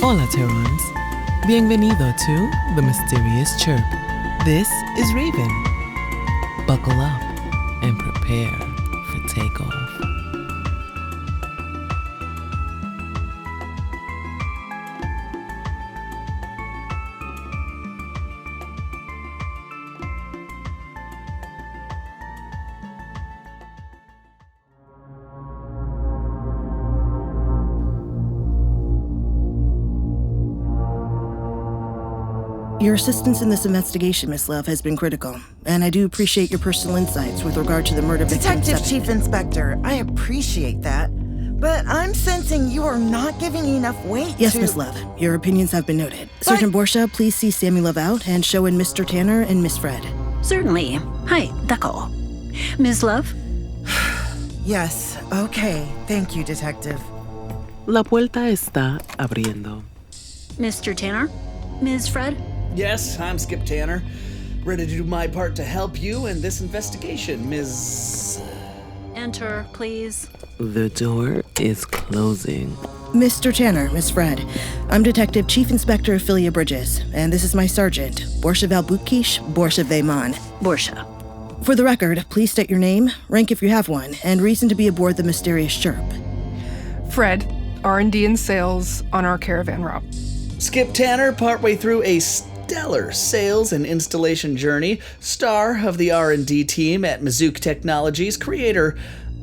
Hola, Terrans. Bienvenido to the Mysterious CHIRP. This is Raven. Buckle up and prepare for takeoff. Your assistance in this investigation, Miss Love, has been critical, and I do appreciate your personal insights with regard to the murder victim. Detective Chief Inspector, I appreciate that, but I'm sensing you are not giving enough weight Yes, to... Miss Love, your opinions have been noted. Sergeant Boorsha, please see Sammi Love out and show in Mr. Tanner and Miss Fred. Certainly. Hi, d'accord. Ms. Love? Yes, okay. Thank you, Detective. La puerta está abriendo. Mr. Tanner? Ms. Fred? Yes, I'm Skip Tanner. Ready to do my part to help you in this investigation, Ms. Enter, please. The door is closing. Mr. Tanner, Miss Fred, I'm Detective Chief Inspector Ofelia Bridges, and this is my sergeant, Boorsha Valbukish Boorsha Veyman. Boorsha. For the record, please state your name, rank if you have one, and reason to be aboard the Mysterious CHIRP. Fred, R&D and sales on our caravan route. Skip Tanner, partway through a stellar sales and installation journey, star of the R&D team at Mizuki Technologies, creator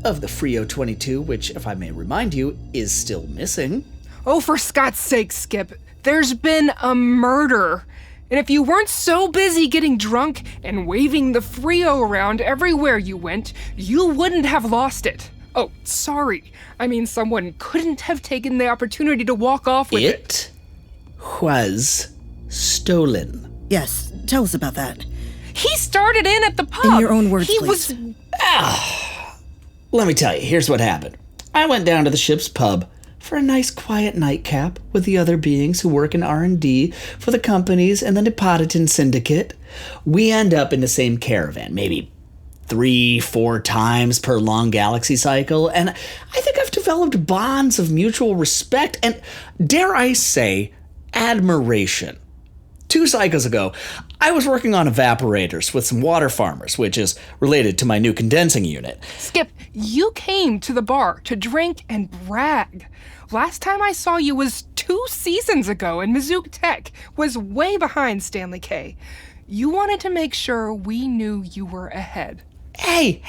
of the Frio 22, which, if I may remind you, is still missing. Oh, for Scott's sake, Skip. There's been a murder. And if you weren't so busy getting drunk and waving the Frio around everywhere you went, you wouldn't have lost it. Oh, sorry. I mean, someone couldn't have taken the opportunity to walk off with it. It was stolen. Yes, tell us about that. He started in at the pub. In your own words, he please. Let me tell you, here's what happened. I went down to the ship's pub for a nice quiet nightcap with the other beings who work in R&D for the companies and the Neapolitan Syndicate. We end up in the same caravan, maybe 3-4 times per long galaxy cycle, and I think I've developed bonds of mutual respect and, dare I say, admiration. 2 cycles ago, I was working on evaporators with some water farmers, which is related to my new condensing unit. Skip, you came to the bar to drink and brag. Last time I saw you was 2 seasons ago, and Mizuki Tech was way behind Stanley K. You wanted to make sure we knew you were ahead. Hey,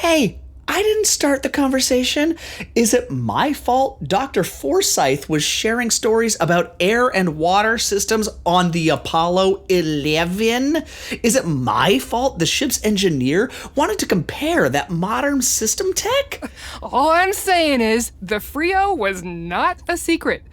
I didn't start the conversation. Is it my fault Dr. Forsyth was sharing stories about air and water systems on the Apollo 11? Is it my fault the ship's engineer wanted to compare that modern system tech? All I'm saying is the Frio was not a secret.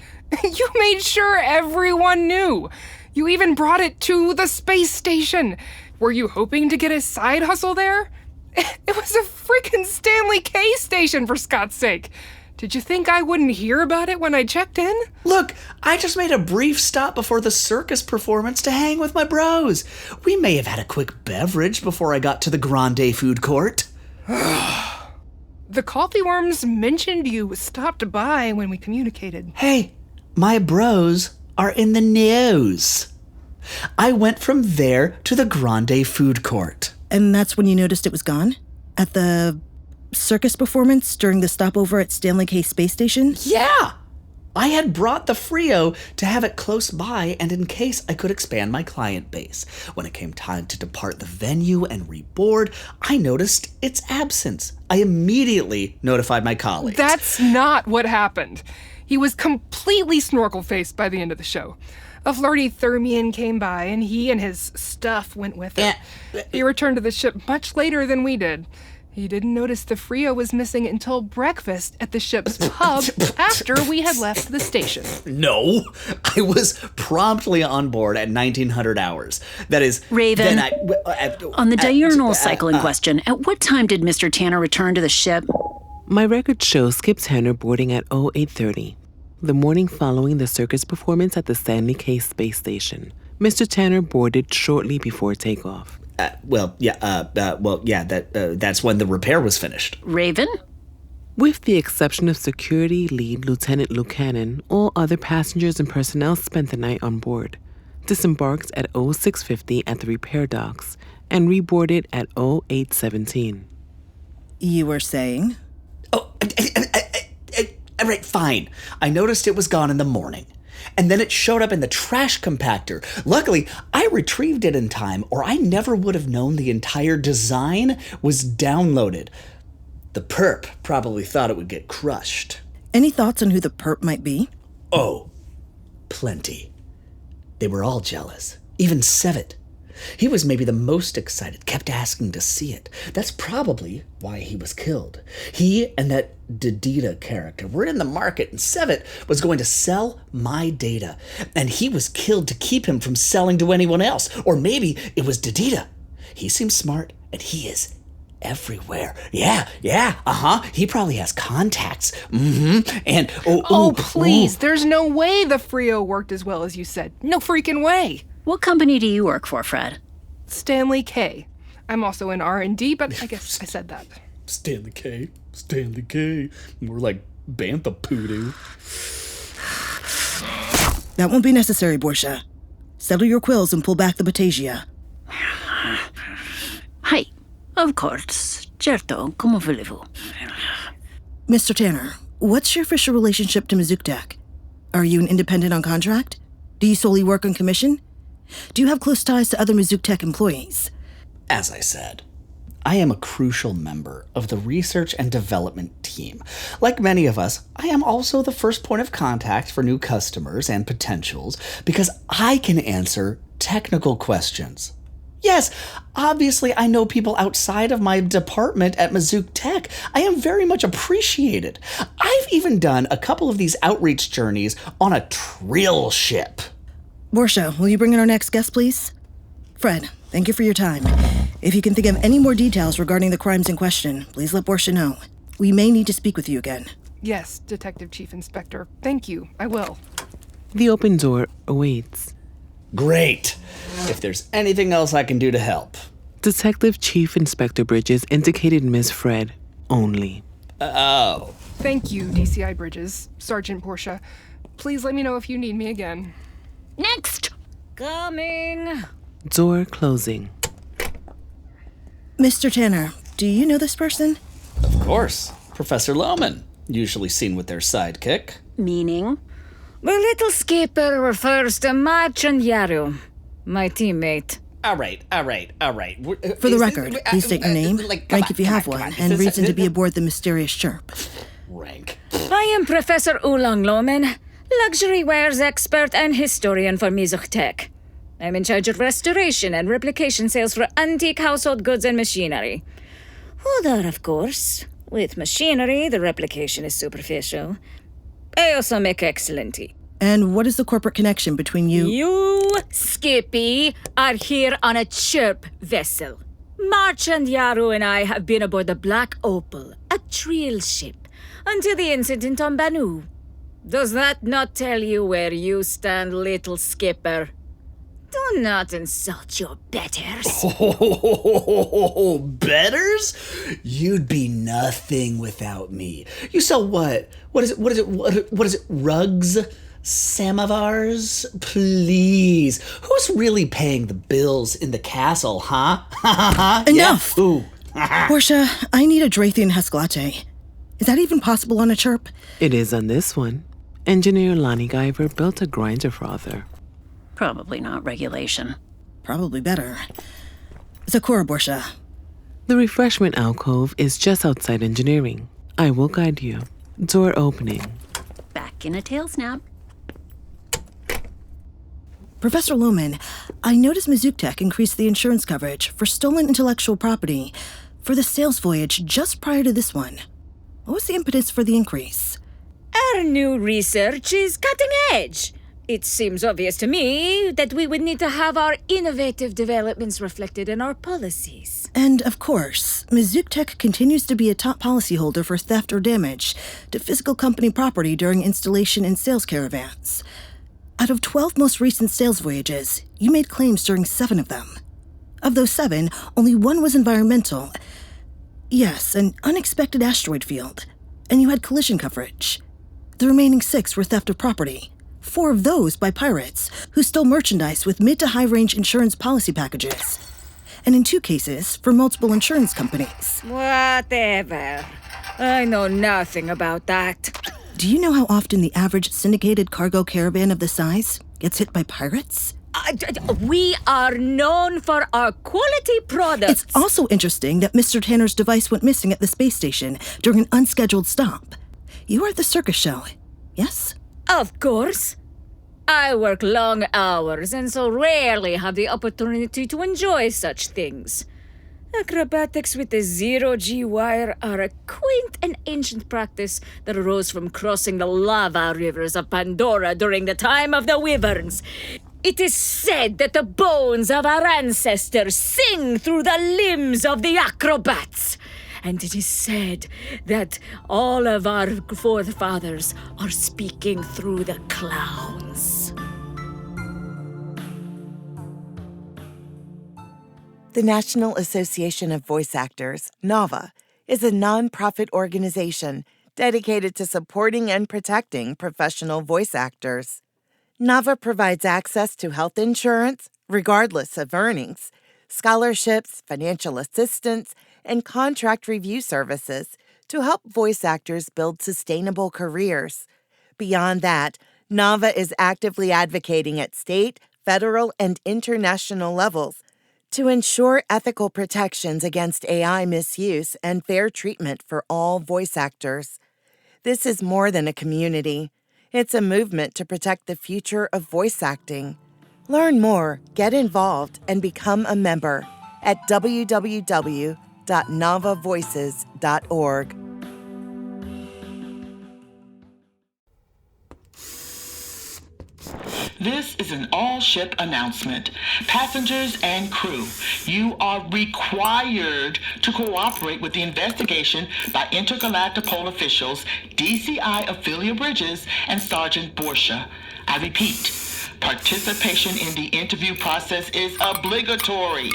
You made sure everyone knew. You even brought it to the space station. Were you hoping to get a side hustle there? It was a freaking Stanley K station, for Scott's sake. Did you think I wouldn't hear about it when I checked in? Look, I just made a brief stop before the circus performance to hang with my bros. We may have had a quick beverage before I got to the Grande food court. The coffee worms mentioned you stopped by when we communicated. Hey, my bros are in the news. I went from there to the Grande food court. And that's when you noticed it was gone? At the circus performance during the stopover at Stanley K Space Station? Yeah! I had brought the Frio to have it close by and in case I could expand my client base. When it came time to depart the venue and reboard, I noticed its absence. I immediately notified my colleagues. That's not what happened. He was completely snorkel-faced by the end of the show. A flirty Thermian came by, and he and his stuff went with it. He returned to the ship much later than we did. He didn't notice the Frio was missing until breakfast at the ship's pub after we had left the station. No, I was promptly on board at 1900 hours. That is... Raven, on the diurnal cycle in question, at what time did Mr. Tanner return to the ship? My record shows Skip Tanner boarding at 0830, the morning following the circus performance at the Stanley K Space Station. Mr. Tanner boarded shortly before takeoff. That's when the repair was finished. Raven? With the exception of security lead Lieutenant Lucanen, all other passengers and personnel spent the night on board, disembarked at 0650 at the repair docks, and reboarded at 0817. You were saying? Oh, all right, fine. I noticed it was gone in the morning. And then it showed up in the trash compactor. Luckily, I retrieved it in time, or I never would have known the entire design was downloaded. The perp probably thought it would get crushed. Any thoughts on who the perp might be? Oh, plenty. They were all jealous. Even Sevet. He was maybe the most excited, kept asking to see it. That's probably why he was killed. He and that Didita character were in the market, and Sevet was going to sell my data. And he was killed to keep him from selling to anyone else. Or maybe it was Didita. He seems smart, and he is everywhere. Yeah, he probably has contacts. And please, there's no way the Frio worked as well as you said. No freaking way. What company do you work for, Fred? Stanley K. I'm also in R&D, but I guess I said that. Stanley K. More like Bantha Poodoo. That won't be necessary, Boorsha. Settle your quills and pull back the Batasia. Hi. Of course. Certo, come volevo. Mr. Tanner, what's your official relationship to Mizuktech? Are you an independent on contract? Do you solely work on commission? Do you have close ties to other Mizuktech employees? As I said, I am a crucial member of the research and development team. Like many of us, I am also the first point of contact for new customers and potentials because I can answer technical questions. Yes, obviously I know people outside of my department at Mizuktech. I am very much appreciated. I've even done a couple of these outreach journeys on a trill ship. Boorsha, will you bring in our next guest, please? Fred, thank you for your time. If you can think of any more details regarding the crimes in question, please let Boorsha know. We may need to speak with you again. Yes, Detective Chief Inspector. Thank you. I will. The open door awaits. Great. If there's anything else I can do to help. Detective Chief Inspector Bridges indicated Miss Fred only. Oh. Thank you, DCI Bridges. Sergeant Boorsha. Please let me know if you need me again. Next! Coming! Door closing. Mr. Tanner, do you know this person? Of course. Professor Lohman. Usually seen with their sidekick. Meaning? The little skipper refers to Marchand Yaru, my teammate. All right. For the record, please state your name, rank if you have one, and reason to be aboard the Mysterious CHIRP. Rank. I am Professor Oolong Lohman, luxury wares expert and historian for Mizuktech. I'm in charge of restoration and replication sales for antique household goods and machinery. Although, of course, with machinery, the replication is superficial. I also make excellent tea. And what is the corporate connection between you? You, Skippy, are here on a CHIRP vessel. Marchand Yaru and I have been aboard the Black Opal, a trill ship, until the incident on Banu. Does that not tell you where you stand, little skipper? Do not insult your betters. Oh, betters? You'd be nothing without me. You sell what? What is it? Rugs? Samovars? Please. Who's really paying the bills in the castle, huh? Enough! Yeah. Ooh. Boorsha, I need a Drathian husk latte. Is that even possible on a CHIRP? It is on this one. Engineer Lonnie Guyver built a grinder frother. Probably not regulation. Probably better. Zakura, Boorsha. The refreshment alcove is just outside engineering. I will guide you. Door opening. Back in a tail snap. Professor Lohman, I noticed Mizuktech increased the insurance coverage for stolen intellectual property for the sales voyage just prior to this one. What was the impetus for the increase? Our new research is cutting edge. It seems obvious to me that we would need to have our innovative developments reflected in our policies. And, of course, Mizuktech continues to be a top policyholder for theft or damage to physical company property during installation and sales caravans. Out of 12 most recent sales voyages, you made claims during 7 of them. Of those 7, only 1 was environmental. Yes, an unexpected asteroid field. and you had collision coverage. The remaining 6 were theft of property. 4 of those by pirates, who stole merchandise with mid to high-range insurance policy packages. And in 2 cases, for multiple insurance companies. Whatever. I know nothing about that. Do you know how often the average syndicated cargo caravan of the size gets hit by pirates? We are known for our quality products. It's also interesting that Mr. Tanner's device went missing at the space station during an unscheduled stop. You are at the circus show, yes? Of course. I work long hours and so rarely have the opportunity to enjoy such things. Acrobatics with the zero-G wire are a quaint and ancient practice that arose from crossing the lava rivers of Pandora during the time of the Wyverns. It is said that the bones of our ancestors sing through the limbs of the acrobats. And it is said that all of our forefathers are speaking through the clowns. The National Association of Voice Actors, NAVA, is a non-profit organization dedicated to supporting and protecting professional voice actors. NAVA provides access to health insurance, regardless of earnings, scholarships, financial assistance, and contract review services to help voice actors build sustainable careers. Beyond that, NAVA is actively advocating at state, federal, and international levels to ensure ethical protections against AI misuse and fair treatment for all voice actors. This is more than a community. It's a movement to protect the future of voice acting. Learn more, get involved, and become a member at www.navavoices.org. This is an all-ship announcement. Passengers and crew, you are required to cooperate with the investigation by intergalactic pole officials DCI Ofelia Bridges and Seargeant Boorsha. I repeat, participation in the interview process is obligatory.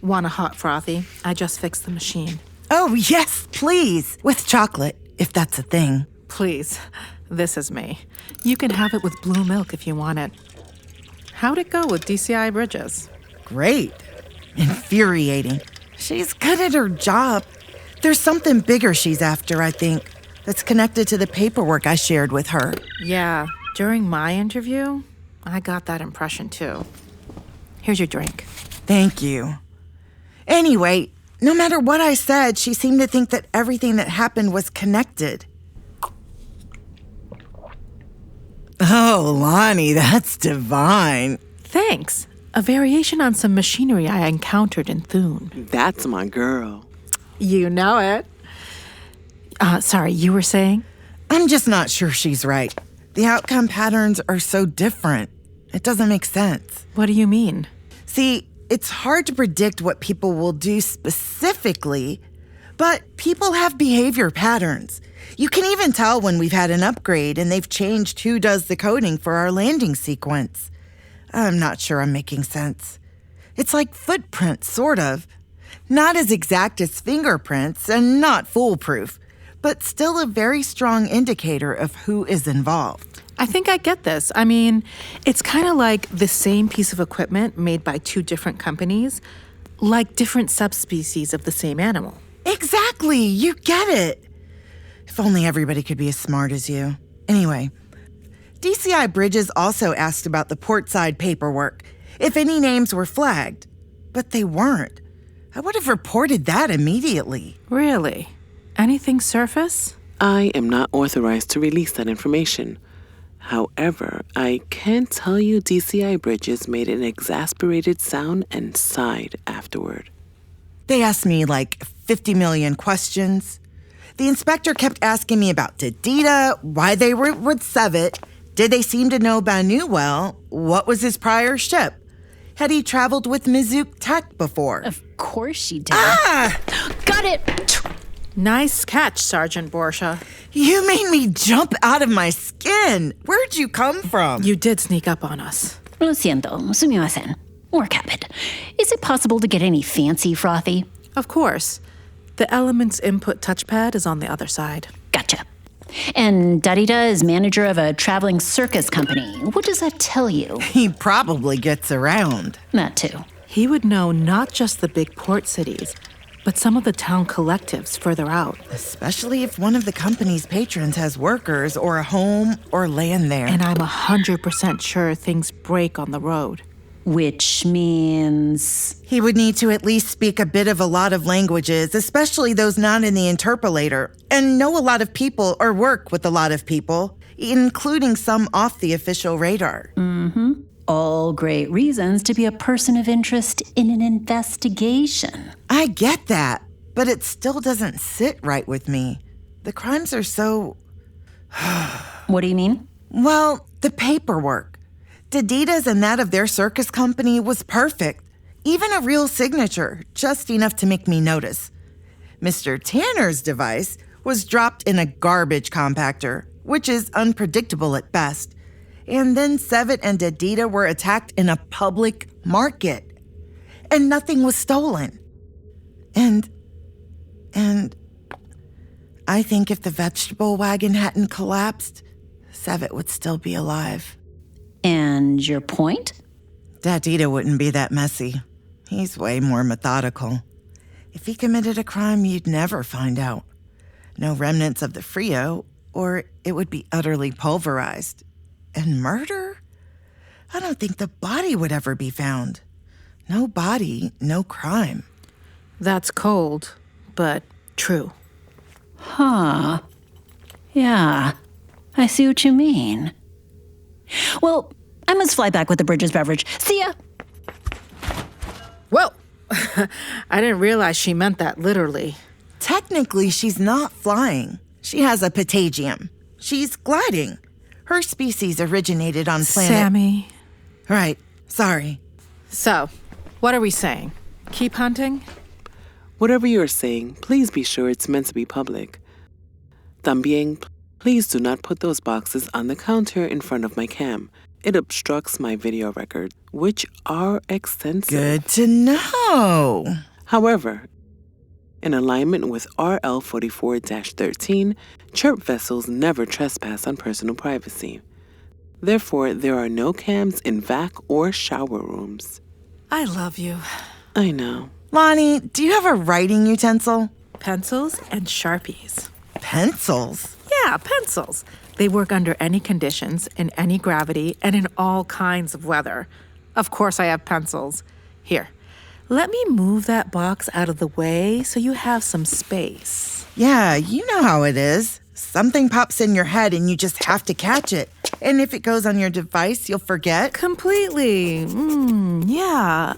Want a hot frothy? I just fixed the machine. Oh, yes, please. With chocolate, if that's a thing. Please. This is me. You can have it with blue milk if you want it. How'd it go with DCI Bridges? Great. Infuriating. She's good at her job. There's something bigger she's after, I think, that's connected to the paperwork I shared with her. Yeah, during my interview, I got that impression too. Here's your drink. Thank you. Anyway, no matter what I said, she seemed to think that everything that happened was connected. Oh, Lonnie, that's divine. Thanks. A variation on some machinery I encountered in Thune. That's my girl. You know it. Sorry, you were saying? I'm just not sure she's right. The outcome patterns are so different. It doesn't make sense. What do you mean? See, it's hard to predict what people will do specifically, but people have behavior patterns. You can even tell when we've had an upgrade and they've changed who does the coding for our landing sequence. I'm not sure I'm making sense. It's like footprints, sort of. Not as exact as fingerprints and not foolproof, but still a very strong indicator of who is involved. I think I get this. I mean, it's kind of like the same piece of equipment made by 2 different companies, like different subspecies of the same animal. Exactly, you get it. If only everybody could be as smart as you. Anyway, DCI Bridges also asked about the portside paperwork, if any names were flagged. But they weren't. I would have reported that immediately. Really? Anything surface? I am not authorized to release that information. However, I can tell you DCI Bridges made an exasperated sound and sighed afterward. They asked me like 50 million questions. The inspector kept asking me about Dedita, why they were with Sevet, did they seem to know Banu well, what was his prior ship? Had he traveled with Mysterious Tech before? Of course she did. Ah! Got it! Nice catch, Seargeant Boorsha. You made me jump out of my skin. Where'd you come from? You did sneak up on us. Lo siento, sumimasen. Work habit. Is it possible to get any fancy frothy? Of course. The Elements input touchpad is on the other side. Gotcha. And Darita is manager of a traveling circus company. What does that tell you? He probably gets around. That too. He would know not just the big port cities, but some of the town collectives further out. Especially if one of the company's patrons has workers or a home or land there. And I'm 100% sure things break on the road. Which means... He would need to at least speak a bit of a lot of languages, especially those not in the interpolator, and know a lot of people or work with a lot of people, including some off the official radar. Mm-hmm. All great reasons to be a person of interest in an investigation. I get that, but it still doesn't sit right with me. The crimes are so... What do you mean? Well, the paperwork. Dadita's and that of their circus company was perfect. Even a real signature, just enough to make me notice. Mr. Tanner's device was dropped in a garbage compactor, which is unpredictable at best. And then Sevet and Dadita were attacked in a public market. And nothing was stolen. And I think if the vegetable wagon hadn't collapsed, Sevet would still be alive. And your point? Dadita wouldn't be that messy. He's way more methodical. If he committed a crime, you'd never find out. No remnants of the Frio, or it would be utterly pulverized. And murder? I don't think the body would ever be found. No body, no crime. That's cold, but true. Huh. Yeah, I see what you mean. Well, I must fly back with the Bridges beverage. See ya! Whoa! I didn't realize she meant that literally. Technically, she's not flying. She has a patagium. She's gliding. Her species originated on planet... Sammi. Right. Sorry. So, what are we saying? Keep hunting? Whatever you're saying, please be sure it's meant to be public. También, please do not put those boxes on the counter in front of my cam. It obstructs my video records, which are extensive. Good to know. However, in alignment with RL 44-13, CHIRP vessels never trespass on personal privacy. Therefore, there are no cams in vac or shower rooms. I love you. I know. Lonnie, do you have a writing utensil? Pencils and Sharpies. Pencils? Yeah, pencils. They work under any conditions, in any gravity, and in all kinds of weather. Of course I have pencils. Here, let me move that box out of the way so you have some space. Yeah, you know how it is. Something pops in your head and you just have to catch it. And if it goes on your device, you'll forget. Completely. Yeah.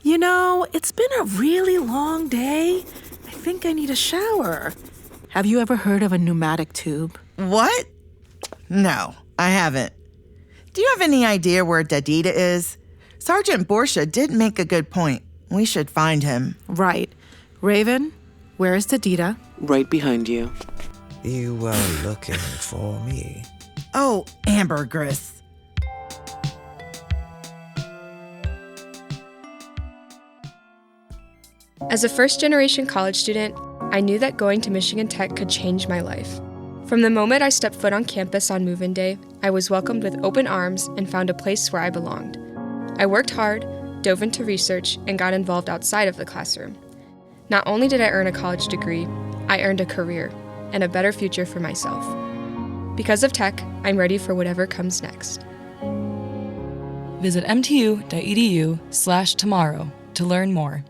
You know, it's been a really long day. I think I need a shower. Have you ever heard of a pneumatic tube? What? No, I haven't. Do you have any idea where Dadita is? Sergeant Boorsha did make a good point. We should find him. Right. Raven, where is Dadita? Right behind you. You were looking for me. Oh, ambergris. As a first-generation college student, I knew that going to Michigan Tech could change my life. From the moment I stepped foot on campus on move-in day, I was welcomed with open arms and found a place where I belonged. I worked hard, dove into research, and got involved outside of the classroom. Not only did I earn a college degree, I earned a career and a better future for myself. Because of tech, I'm ready for whatever comes next. Visit mtu.edu/tomorrow to learn more.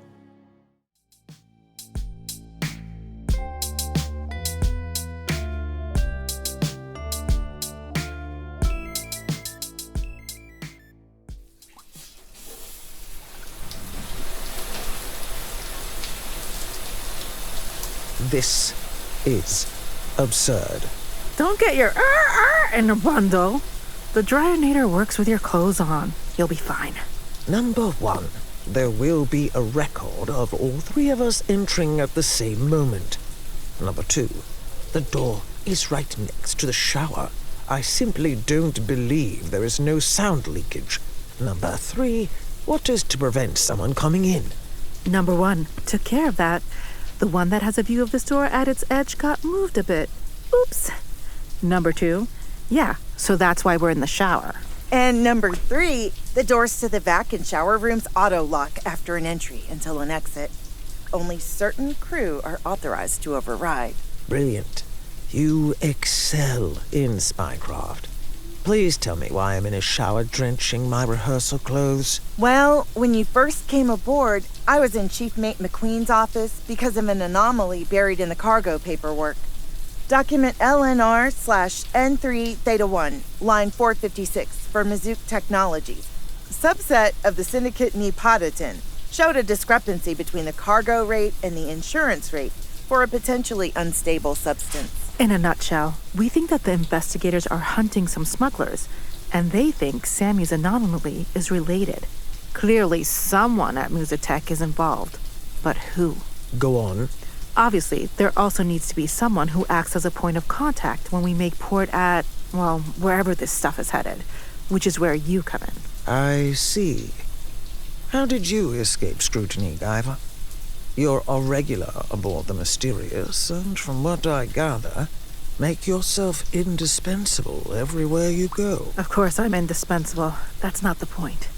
This is absurd. Don't get your in a bundle. The dryinator works with your clothes on. You'll be fine. Number one, there will be a record of all three of us entering at the same moment. Number two, the door is right next to the shower. I simply don't believe there is no sound leakage. Number three, what is to prevent someone coming in? Number one, took care of that. The one that has a view of the store at its edge got moved a bit. Oops. Number 2, yeah, so that's why we're in the shower. And number 3, the doors to the vac and shower rooms auto-lock after an entry until an exit. Only certain crew are authorized to override. Brilliant. You excel in spycraft. Please tell me why I'm in a shower drenching my rehearsal clothes. Well, when you first came aboard, I was in Chief Mate McQueen's office because of an anomaly buried in the cargo paperwork. Document LNR/N3 Theta 1, line 456 for Mizzouq Technologies. Subset of the syndicate Nipotitin showed a discrepancy between the cargo rate and the insurance rate for a potentially unstable substance. In a nutshell, we think that the investigators are hunting some smugglers, and they think Sammy's anomaly is related. Clearly, someone at Mysotech is involved. But who? Go on. Obviously, there also needs to be someone who acts as a point of contact when we make port at, well, wherever this stuff is headed, which is where you come in. I see. How did you escape scrutiny, Guyver? You're a regular aboard the Mysterious, and from what I gather, make yourself indispensable everywhere you go. Of course I'm indispensable. That's not the point.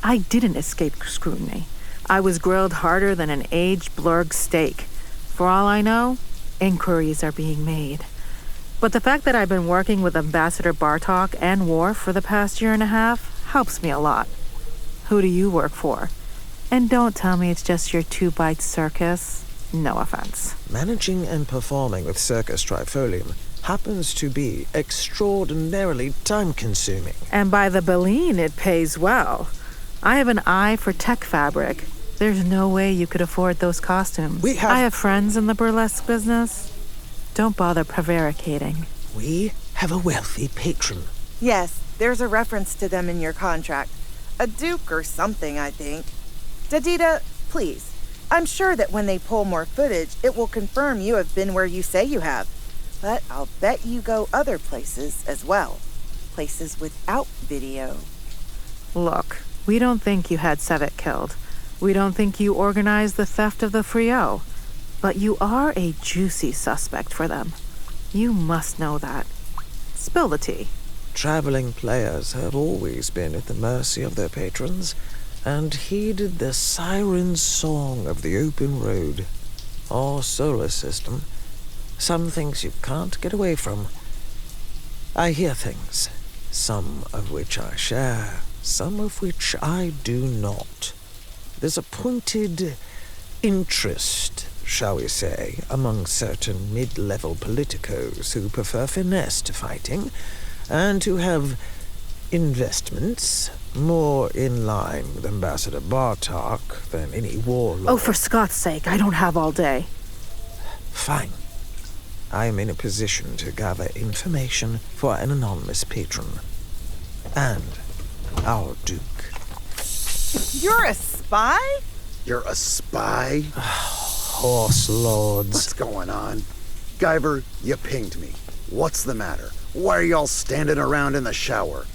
I didn't escape scrutiny. I was grilled harder than an aged BLURB steak. For all I know, inquiries are being made. But the fact that I've been working with Ambassador Bartok and Worf for the past year and a half helps me a lot. Who do you work for? And don't tell me it's just your 2-bite circus. No offense. Managing and performing with Circus Trifolium happens to be extraordinarily time-consuming. And by the Baleen, it pays well. I have an eye for tech fabric. There's no way you could afford those costumes. I have friends in the burlesque business. Don't bother prevaricating. We have a wealthy patron. Yes, there's a reference to them in your contract. A duke or something, I think. Dadita, please. I'm sure that when they pull more footage, it will confirm you have been where you say you have. But I'll bet you go other places as well. Places without video. Look, we don't think you had Sevet killed. We don't think you organized the theft of the Frio. But you are a juicy suspect for them. You must know that. Spill the tea. Traveling players have always been at the mercy of their patrons, and heeded the siren song of the open road, or solar system. Some things you can't get away from. I hear things, some of which I share, some of which I do not. There's a pointed interest, shall we say, among certain mid-level politicos who prefer finesse to fighting, and who have investments more in line with Ambassador Bartok than any warlord. Oh, for Scott's sake, I don't have all day. Fine. I am in a position to gather information for an anonymous patron. And our Duke. You're a spy? You're a spy? Horse lords. What's going on? Guyver, you pinged me. What's the matter? Why are y'all standing around in the shower?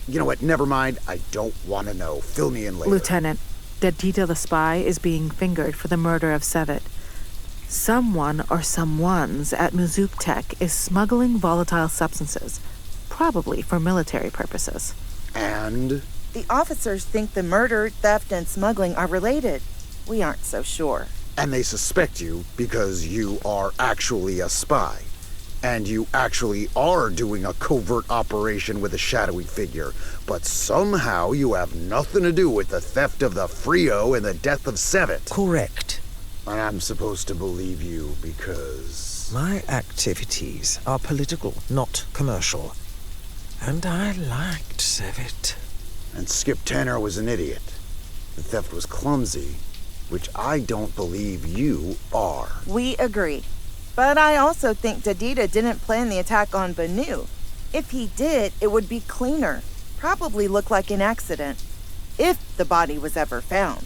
You know what, never mind. I don't want to know. Fill me in later. Lieutenant, Dadita the spy is being fingered for the murder of Sevet. Someone or someones at Mizzouq Tech is smuggling volatile substances, probably for military purposes. And? The officers think the murder, theft, and smuggling are related. We aren't so sure. And they suspect you because you are actually a spy. And you actually are doing a covert operation with a shadowy figure, but somehow you have nothing to do with the theft of the Frio and the death of Sevet. Correct. I'm supposed to believe you because... My activities are political, not commercial. And I liked Sevet. And Skip Tanner was an idiot. The theft was clumsy, which I don't believe you are. We agree. But I also think Dadita didn't plan the attack on Banu. If he did, it would be cleaner. Probably look like an accident. If the body was ever found.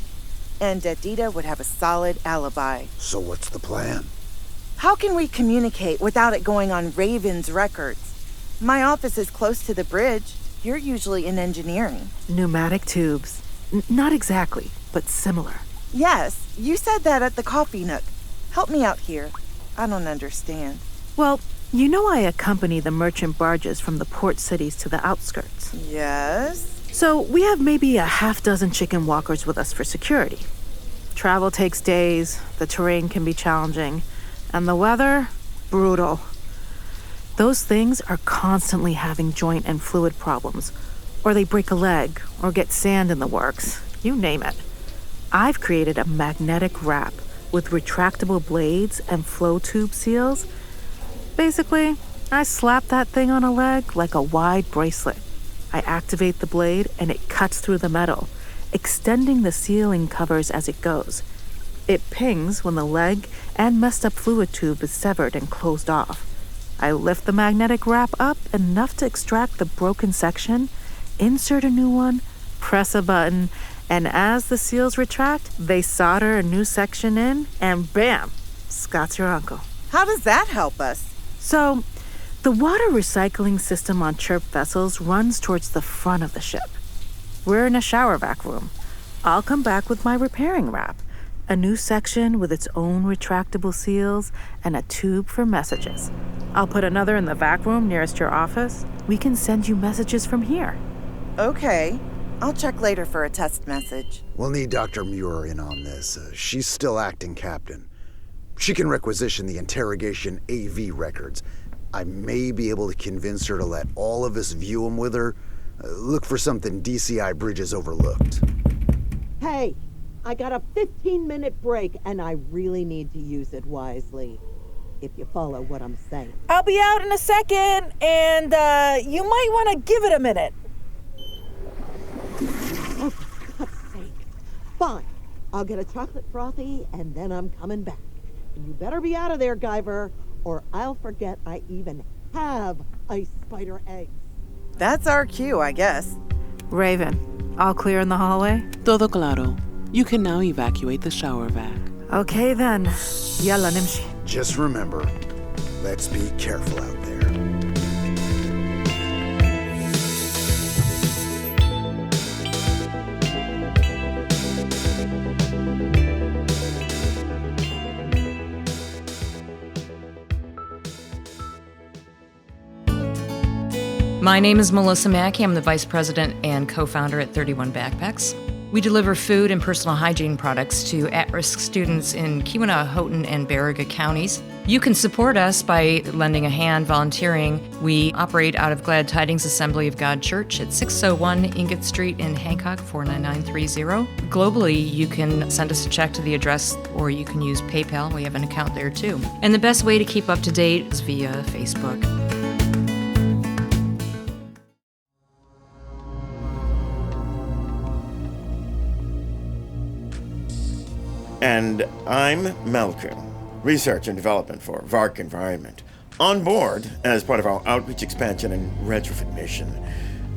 And Dadita would have a solid alibi. So what's the plan? How can we communicate without it going on Raven's records? My office is close to the bridge. You're usually in engineering. Pneumatic tubes. Not exactly, but similar. Yes, you said that at the coffee nook. Help me out here. I don't understand. Well, you know I accompany the merchant barges from the port cities to the outskirts. Yes? So we have maybe a half dozen chicken walkers with us for security. Travel takes days, the terrain can be challenging, and the weather, brutal. Those things are constantly having joint and fluid problems, or they break a leg, or get sand in the works, you name it. I've created a magnetic wrap with retractable blades and flow tube seals. Basically, I slap that thing on a leg like a wide bracelet. I activate the blade and it cuts through the metal, extending the sealing covers as it goes. It pings when the leg and messed up fluid tube is severed and closed off. I lift the magnetic wrap up enough to extract the broken section, insert a new one, press a button, and as the seals retract, they solder a new section in, and bam, Scott's your uncle. How does that help us? So, the water recycling system on CHIRP vessels runs towards the front of the ship. We're in a shower vac room. I'll come back with my repairing wrap, a new section with its own retractable seals, and a tube for messages. I'll put another in the vac room nearest your office. We can send you messages from here. Okay. I'll check later for a test message. We'll need Dr. Muir in on this. She's still acting captain. She can requisition the interrogation AV records. I may be able to convince her to let all of us view them with her. Look for something DCI Bridges overlooked. Hey, I got a 15-minute break, and I really need to use it wisely, if you follow what I'm saying. I'll be out in a second, and you might want to give it a minute. Oh, for God's sake. Fine. I'll get a chocolate frothy, and then I'm coming back. And you better be out of there, Guyver, or I'll forget I even have ice spider eggs. That's our cue, I guess. Raven, all clear in the hallway? Todo claro. You can now evacuate the shower vac. Okay then. Yalla nimshi. Just remember, let's be careful out there. My name is Melissa Mackey. I'm the vice president and co-founder at 31 Backpacks. We deliver food and personal hygiene products to at-risk students in Keweenaw, Houghton, and Baraga counties. You can support us by lending a hand, volunteering. We operate out of Glad Tidings Assembly of God Church at 601 Ingot Street in Hancock, 49930. Globally, you can send us a check to the address, or you can use PayPal. We have an account there too. And the best way to keep up to date is via Facebook. And I'm Malcolm, Research and Development for VARC Environment. On board, as part of our outreach expansion and retrofit mission,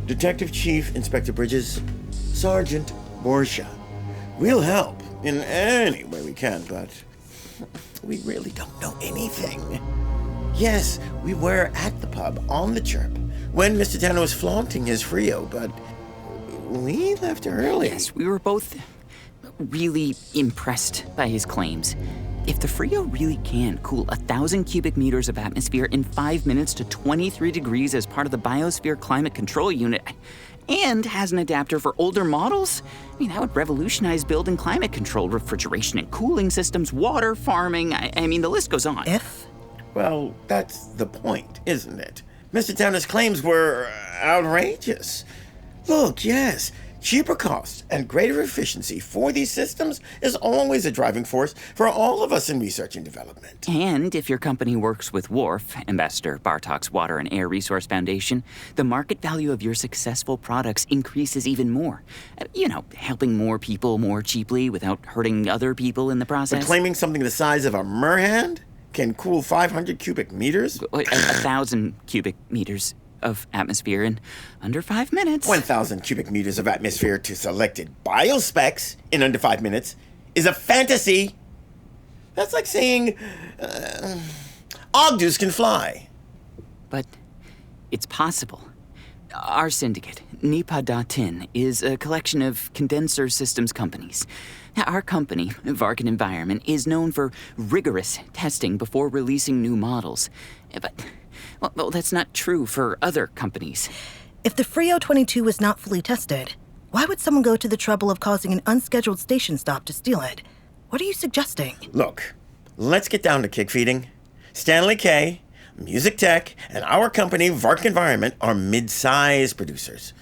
Detective Chief Inspector Bridges, Seargeant Boorsha. We'll help in any way we can, but we really don't know anything. Yes, we were at the pub on the CHIRP when Mr. Tanner was flaunting his Frio, but we left early. Yes, we were both really impressed by his claims. If the Frio really can cool 1,000 cubic meters of atmosphere in 5 minutes to 23 degrees as part of the Biosphere Climate Control Unit, and has an adapter for older models, I mean, that would revolutionize building climate control, refrigeration and cooling systems, water farming, I mean, the list goes on. Well, that's the point, isn't it? Mr. Tanner's claims were outrageous. Look, yes, cheaper cost and greater efficiency for these systems is always a driving force for all of us in research and development. And if your company works with WARF, Ambassador Bartok's Water and Air Resource Foundation, the market value of your successful products increases even more. You know, helping more people more cheaply without hurting other people in the process. But claiming something the size of a merhand can cool 500 cubic meters? 1,000 cubic meters of atmosphere in under 5 minutes. 1,000 cubic meters of atmosphere to selected biospecs in under 5 minutes is a fantasy. That's like saying Ogdus can fly. But it's possible. Our syndicate, Nipa.tin, is a collection of condenser systems companies. Our company, Varkin Environment, is known for rigorous testing before releasing new models. But, well, that's not true for other companies. If the Frio 22 was not fully tested, why would someone go to the trouble of causing an unscheduled station stop to steal it? What are you suggesting? Look, let's get down to kick feeding. Stanley K, Music Tech, and our company, Vark Environment, are mid-size producers.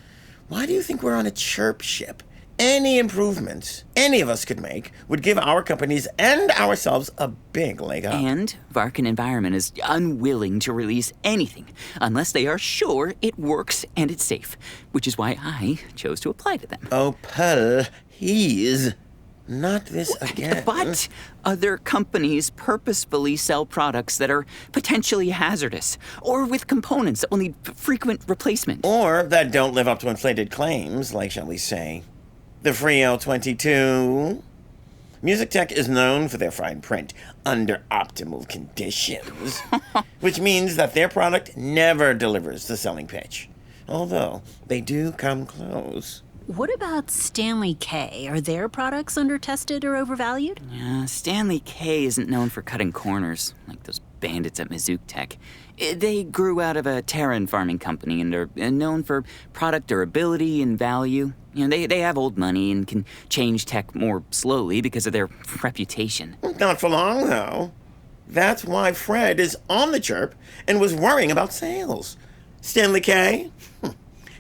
Why do you think we're on a CHIRP ship? Any improvements any of us could make would give our companies and ourselves a big leg up. And Varkin Environment is unwilling to release anything unless they are sure it works and it's safe, which is why I chose to apply to them. Oh, please. Not this again. But other companies purposefully sell products that are potentially hazardous, or with components that will need frequent replacement. Or that don't live up to inflated claims, like, shall we say, the Frio 22. Music Tech is known for their fine print under optimal conditions, which means that their product never delivers the selling pitch, although they do come close. What about Stanley K? Are their products under-tested or overvalued? Yeah, Stanley K isn't known for cutting corners, like those bandits at Mizzuk Tech. They grew out of a Terran farming company and are known for product durability and value. You know, they have old money and can change tech more slowly because of their reputation. Not for long, though. That's why Fred is on the CHIRP and was worrying about sales. Stanley K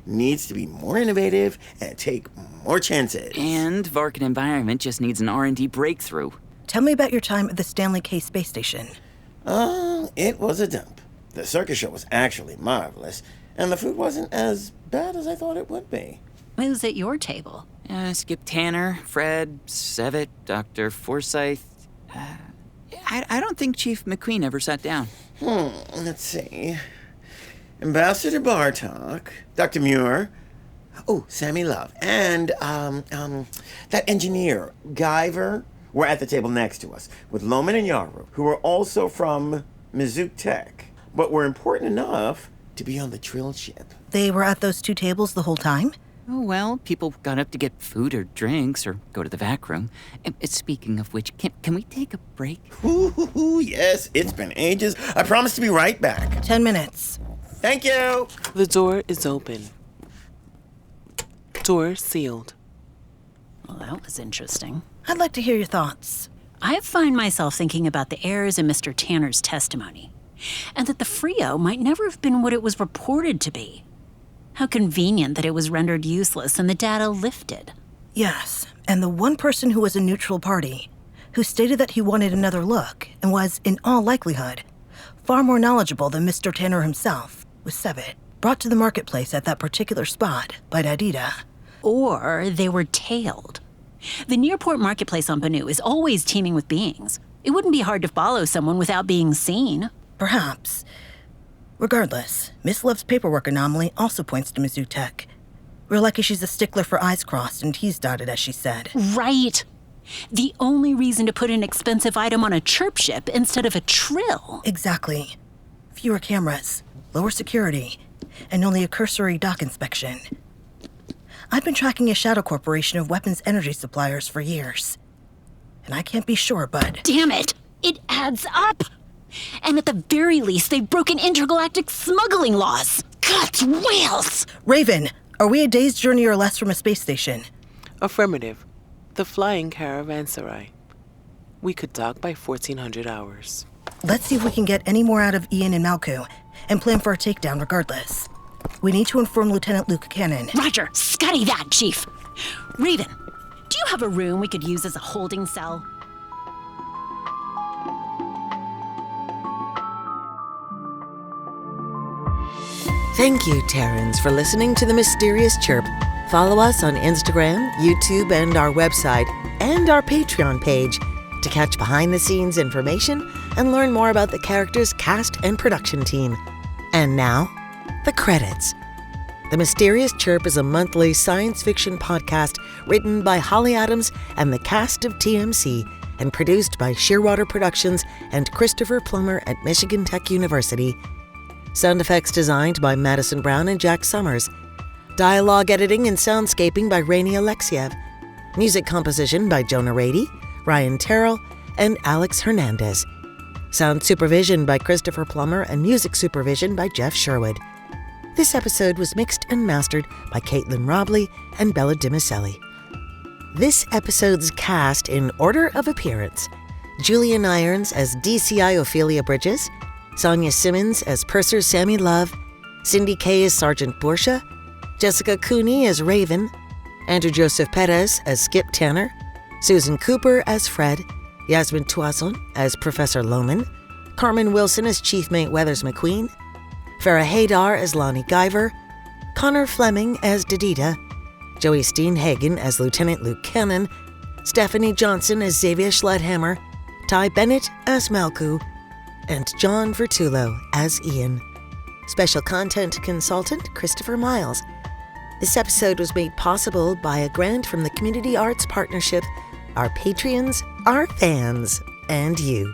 needs to be more innovative and take more chances. And Varkin Environment just needs an R&D breakthrough. Tell me about your time at the Stanley K space station. Oh, it was a dump. The circus show was actually marvelous, and the food wasn't as bad as I thought it would be. Who's at your table? Skip Tanner, Fred, Sevitt, Dr. Forsyth. I don't think Chief McQueen ever sat down. Let's see. Ambassador Bartok, Dr. Muir, Sammy Love, and that engineer, Guyver, were at the table next to us, with Loman and Yaru, who were also from Mizzuk Tech, but were important enough to be on the Trill ship. They were at those two tables the whole time? Oh, well, people got up to get food or drinks or go to the vac room. Speaking of which, can we take a break? Yes, it's been ages. I promise to be right back. 10 minutes. Thank you. The door is open. Door sealed. Well, that was interesting. I'd like to hear your thoughts. I find myself thinking about the errors in Mr. Tanner's testimony, and that the Frio might never have been what it was reported to be. How convenient that it was rendered useless and the data lifted. Yes, and the one person who was a neutral party, who stated that he wanted another look and was, in all likelihood, far more knowledgeable than Mr. Tanner himself, was Sevitt, brought to the marketplace at that particular spot by Dadida. Or they were tailed. The Nearport marketplace on Banu is always teeming with beings. It wouldn't be hard to follow someone without being seen. Perhaps. Regardless, Miss Love's paperwork anomaly also points to Mizzuk Tech. We're lucky she's a stickler for I's crossed and T's dotted, as she said. Right. The only reason to put an expensive item on a CHIRP ship instead of a Trill. Exactly. Fewer cameras, lower security, and only a cursory dock inspection. I've been tracking a shadow corporation of weapons energy suppliers for years. And I can't be sure, but... Damn it! It adds up! And at the very least, they've broken intergalactic smuggling laws. God's whales! Raven, are we a day's journey or less from a space station? Affirmative. The flying caravanserai. We could dock by 1400 hours. Let's see if we can get any more out of Ian and Malku, and plan for a takedown regardless. We need to inform Lieutenant Luke Cannon. Roger, Scotty that, Chief. Raven, do you have a room we could use as a holding cell? Thank you, Terrans, for listening to the Mysterious CHIRP. Follow us on Instagram, YouTube, and our website, and our Patreon page to catch behind-the-scenes information and learn more about the characters, cast, and production team. And now, the credits. The Mysterious CHIRP is a monthly science fiction podcast written by Holly Adams and the cast of TMC and produced by Shearwater Productions and Christopher Plummer at Michigan Tech University. Sound effects designed by Madison Brown and Jack Summers. Dialogue editing and soundscaping by Rainey Alexiev. Music composition by Jonah Rady, Ryan Terrell, and Alex Hernandez. Sound supervision by Christopher Plummer and music supervision by Jeff Sherwood. This episode was mixed and mastered by Caitlin Robley and Bella Dimicelli. This episode's cast in order of appearance: Julienne Irons as DCI Ofelia Bridges, Sanya Simmons as Purser Sammy Love, Cindy Kay as Sergeant Boorsha, Jessica Cooney as Raven, Andrew Joseph Perez as Skip Tanner, Susan Cooper as Fred, Yasmin Toison as Professor Lohman, Carmen Wilson as Chief Mate Weathers McQueen, Farah Haydar as Lonnie Guyver, Connor Fleming as Didita, Joey Steenhagen as Lieutenant Luke Cannon, Stephanie Johnson as Xavier Schledhammer, Ty Bennett as Malku, and John Vertullo as Ian. Special content consultant Christopher Miles. This episode was made possible by a grant from the Community Arts Partnership, our patrons, our fans, and you.